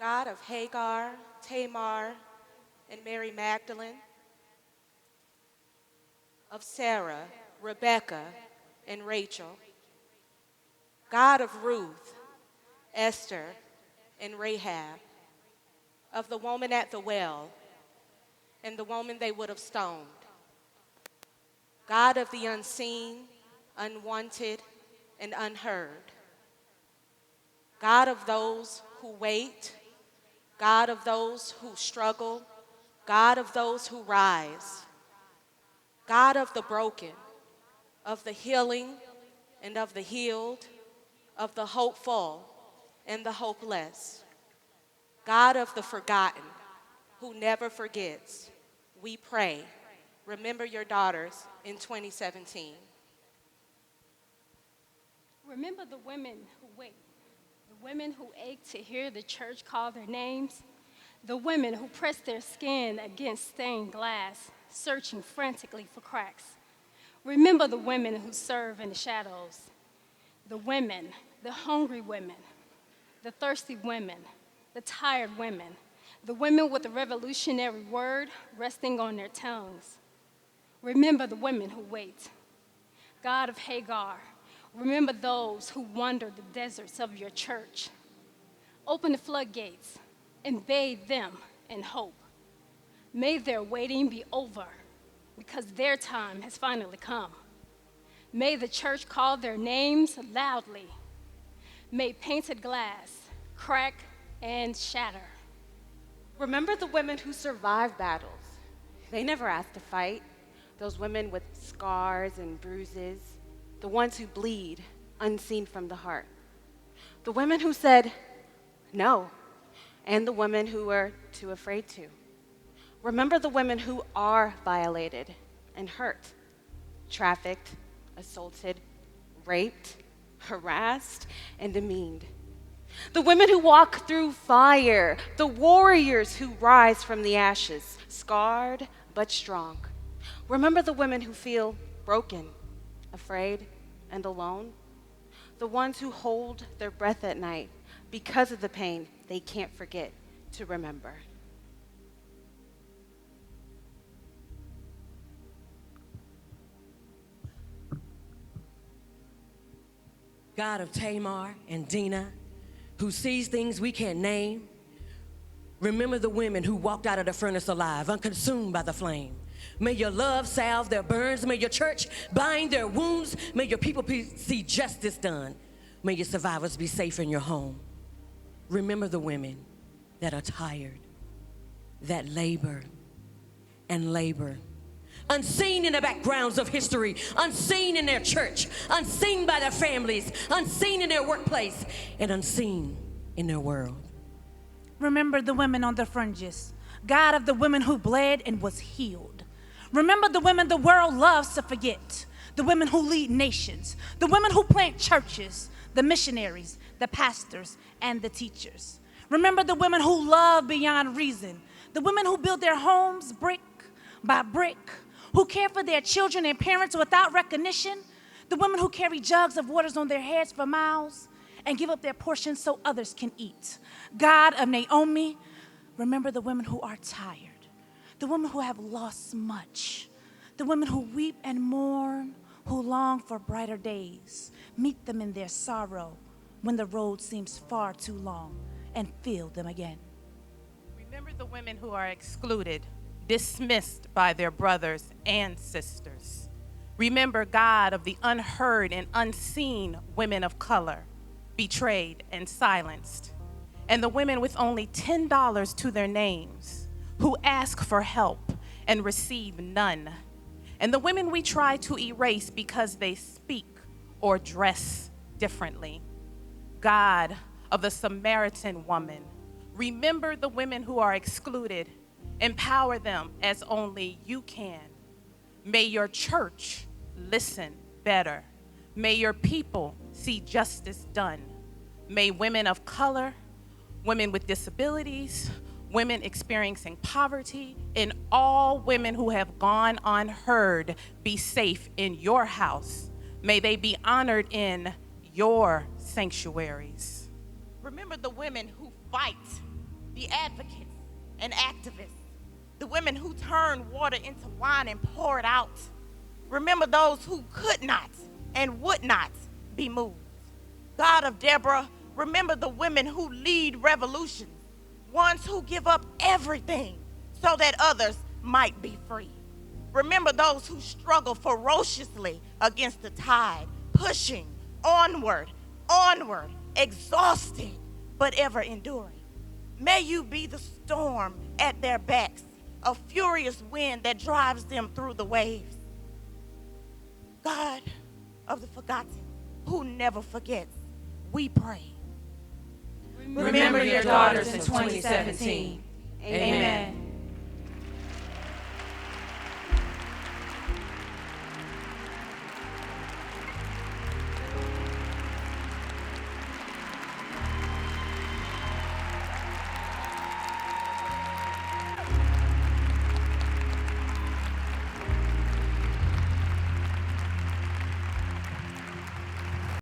God of Hagar, Tamar, and Mary Magdalene, of Sarah, Rebecca, and Rachel, God of Ruth, Esther, and Rahab, of the woman at the well, and the woman they would have stoned, God of the unseen, unwanted, and unheard, God of those who wait, God of those who struggle, God of those who rise, God of the broken, of the healing and of the healed, of the hopeful and the hopeless, God of the forgotten, who never forgets, we pray, remember your daughters in 2017. Remember the women who wait, the women who ache to hear the church call their names, the women who press their skin against stained glass, searching frantically for cracks. Remember the women who serve in the shadows, the women, the hungry women, the thirsty women, the tired women, the women with a revolutionary word resting on their tongues. Remember the women who wait. God of Hagar, remember those who wander the deserts of your church. Open the floodgates and bathe them in hope. May their waiting be over because their time has finally come. May the church call their names loudly. May painted glass crack and shatter. Remember the women who survived battles. They never asked to fight. Those women with scars and bruises, the ones who bleed unseen from the heart. The women who said no, and the women who were too afraid to. Remember the women who are violated and hurt, trafficked, assaulted, raped, harassed, and demeaned. The women who walk through fire, the warriors who rise from the ashes, scarred but strong. Remember the women who feel broken, afraid, and alone. The ones who hold their breath at night because of the pain they can't forget to remember. God of Tamar and Dinah, who sees things we can't name. Remember the women who walked out of the furnace alive, unconsumed by the flame. May your love salve their burns. May your church bind their wounds. May your people see justice done. May your survivors be safe in your home. Remember the women that are tired, that labor and labor, unseen in the backgrounds of history, unseen in their church, unseen by their families, unseen in their workplace, and unseen in their world. Remember the women on the fringes, God of the women who bled and was healed. Remember the women the world loves to forget, the women who lead nations, the women who plant churches, the missionaries, the pastors, and the teachers. Remember the women who love beyond reason, the women who build their homes brick by brick, who care for their children and parents without recognition, the women who carry jugs of waters on their heads for miles and give up their portions so others can eat. God of Naomi, remember the women who are tired, the women who have lost much, the women who weep and mourn, who long for brighter days. Meet them in their sorrow when the road seems far too long, and fill them again. Remember the women who are excluded, dismissed by their brothers and sisters. Remember God of the unheard and unseen women of color, betrayed and silenced, and the women with only $10 to their names, who ask for help and receive none, and the women we try to erase because they speak or dress differently. God of the Samaritan woman, remember the women who are excluded. Empower them as only you can. May your church listen better. May your people see justice done. May women of color, women with disabilities, women experiencing poverty, and all women who have gone unheard be safe in your house. May they be honored in your sanctuaries. Remember the women who fight the advocates and activists, the women who turned water into wine and poured out. Remember those who could not and would not be moved. God of Deborah, remember the women who lead revolutions, ones who give up everything so that others might be free. Remember those who struggle ferociously against the tide, pushing onward, onward, exhausting, but ever enduring. May you be the storm at their backs, a furious wind that drives them through the waves. God of the forgotten, who never forgets, we pray. Remember your daughters in 2017. Amen.